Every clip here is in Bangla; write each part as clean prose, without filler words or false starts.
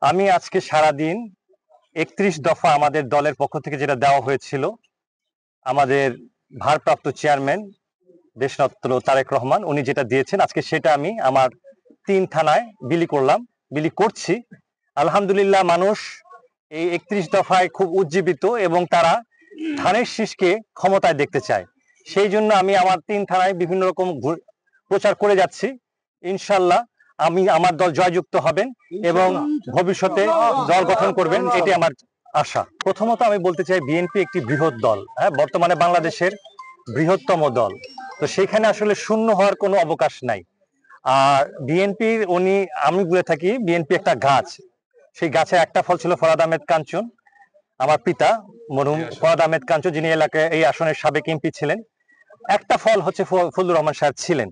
আমি আজকে সারাদিন ৩১ দফা আমাদের দলের পক্ষ থেকে যেটা দেওয়া হয়েছিল, আমাদের ভারপ্রাপ্ত চেয়ারম্যান দেশরত্ন তারেক রহমান উনি যেটা দিয়েছেন, আজকে সেটা আমি আমার ৩ থানায় বিলি করছি। আলহামদুলিল্লাহ, মানুষ এই ৩১ দফায় খুব উজ্জীবিত এবং তারা ধানের শীষকে ক্ষমতায় দেখতে চায়। সেই জন্য আমি আমার ৩ থানায় বিভিন্ন রকম প্রচার করে যাচ্ছি। ইনশাল্লাহ আমার দল জয়যুক্ত হবেন এবং ভবিষ্যতে দল গঠন করবেন, এটি আমার আশা। প্রথমত আমি বলতে চাই, বিএনপি একটি বৃহৎ দল, বর্তমানে বাংলাদেশের বৃহত্তম দল। তো সেখানে আসলে শূন্য হওয়ার কোনো অবকাশ নাই। আর বিএনপির আমি বলে থাকি, বিএনপি একটা গাছ, সেই গাছে একটা ফল ছিল ফরহাদ আহমেদ কাঞ্চন, আমার পিতা মরহুম ফরহাদ আহমেদ কাঞ্চন, যিনি এলাকায় এই আসনের সাবেক এমপি ছিলেন। একটা ফল হচ্ছে ফজলুর রহমান সাহেব ছিলেন,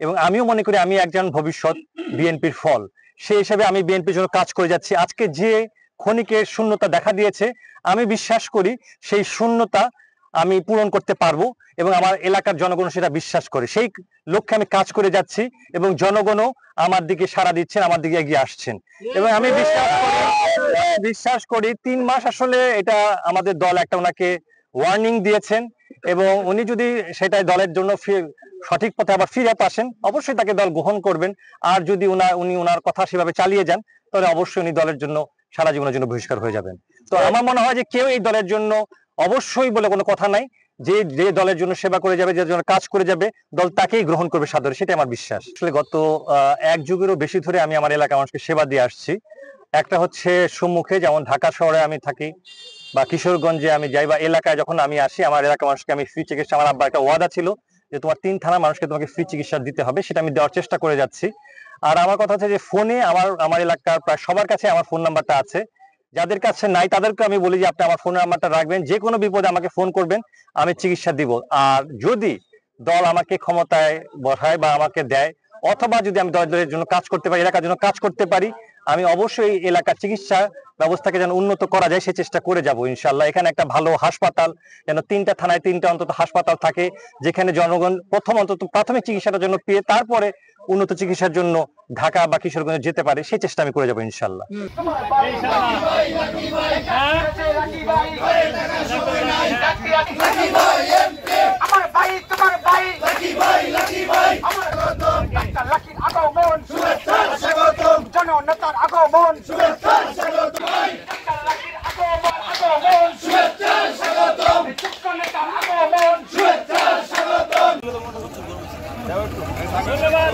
এবং আমিও মনে করি আমি একজন ভবিষ্যৎ বিএনপির ফল। সেই হিসেবে আমি বিএনপির জন্য কাজ করে যাচ্ছি। আজকে যে ক্ষণিকের শূন্যতা দেখা দিয়েছে, আমি বিশ্বাস করি সেই শূন্যতা আমি পূরণ করতে পারবো, এবং আমার এলাকার জনগণ সেটা বিশ্বাস করে। সেই লক্ষ্যে আমি কাজ করে যাচ্ছি এবং জনগণও আমার দিকে সাড়া দিচ্ছেন, আমার দিকে এগিয়ে আসছেন। এবং আমি বিশ্বাস করি ৩ মাস আসলে এটা আমাদের দল একটা ওনাকে ওয়ার্নিং দিয়েছেন, এবং উনি যদি সেটাই দলের জন্য সঠিক পথে আবার ফিরে আসেন, অবশ্যই তাকে দল গ্রহণ করবেন। আর যদি উনি ওনার কথা সেভাবে চালিয়ে যান, তাহলে অবশ্যই উনি দলের জন্য সারা জীবনের জন্য বহিষ্কার হয়ে যাবেন। তো আমার মনে হয় যে কেউ এই দলের জন্য অবশ্যই বলে কোনো কথা নাই, যে দলের জন্য সেবা করে যাবে, যে জন্য কাজ করে যাবে, দল তাকেই গ্রহণ করবে সাদরে, সেটাই আমার বিশ্বাস। আসলে গত 1 যুগেরও বেশি ধরে আমি আমার এলাকার মানুষকে সেবা দিয়ে আসছি। একটা হচ্ছে সম্মুখে, যেমন ঢাকা শহরে আমি থাকি বা কিশোরগঞ্জে আমি যাই বা এলাকায় যখন আমি আসি, আমার এলাকার মানুষকে আমি ফ্রি চিকিৎসা, আমার আব্বার একটা ওয়াদা ছিল যে তোমার 3 থানার মানুষকে তোমাকে ফ্রি চিকিৎসা দিতে হবে, সেটা আমি দেওয়ার চেষ্টা করে যাচ্ছি। আর আমার কথা হচ্ছে যে ফোনে আমার এলাকার প্রায় সবার কাছে আমার ফোন নাম্বারটা আছে। যাদের কাছে নাই তাদেরকে আমি বলি যে আপনি আমার ফোন নাম্বারটা রাখবেন, যে কোনো বিপদে আমাকে ফোন করবেন, আমি চিকিৎসা দিব। আর যদি দল আমাকে ক্ষমতায় বসায় বা আমাকে দেয়, অথবা যদি আমি দলের জন্য কাজ করতে পারি, এলাকার জন্য কাজ করতে পারি, আমি অবশ্যই এলাকার চিকিৎসা ব্যবস্থাকে যেন উন্নত করা যায় সে চেষ্টা করে যাব ইনশাল্লাহ। এখানে একটা ভালো হাসপাতাল, যেন 3টা থানায় 3টা অন্তত হাসপাতাল থাকে, যেখানে জনগণ প্রথম অন্তত প্রাথমিক চিকিৎসাটার জন্য পেয়ে তারপরে উন্নত চিকিৎসার জন্য ঢাকা বা কিশোরগঞ্জে যেতে পারে, সেই চেষ্টা আমি করে যাবো ইনশাল্লাহ। জননেতার আগমন, ধন্যবাদ।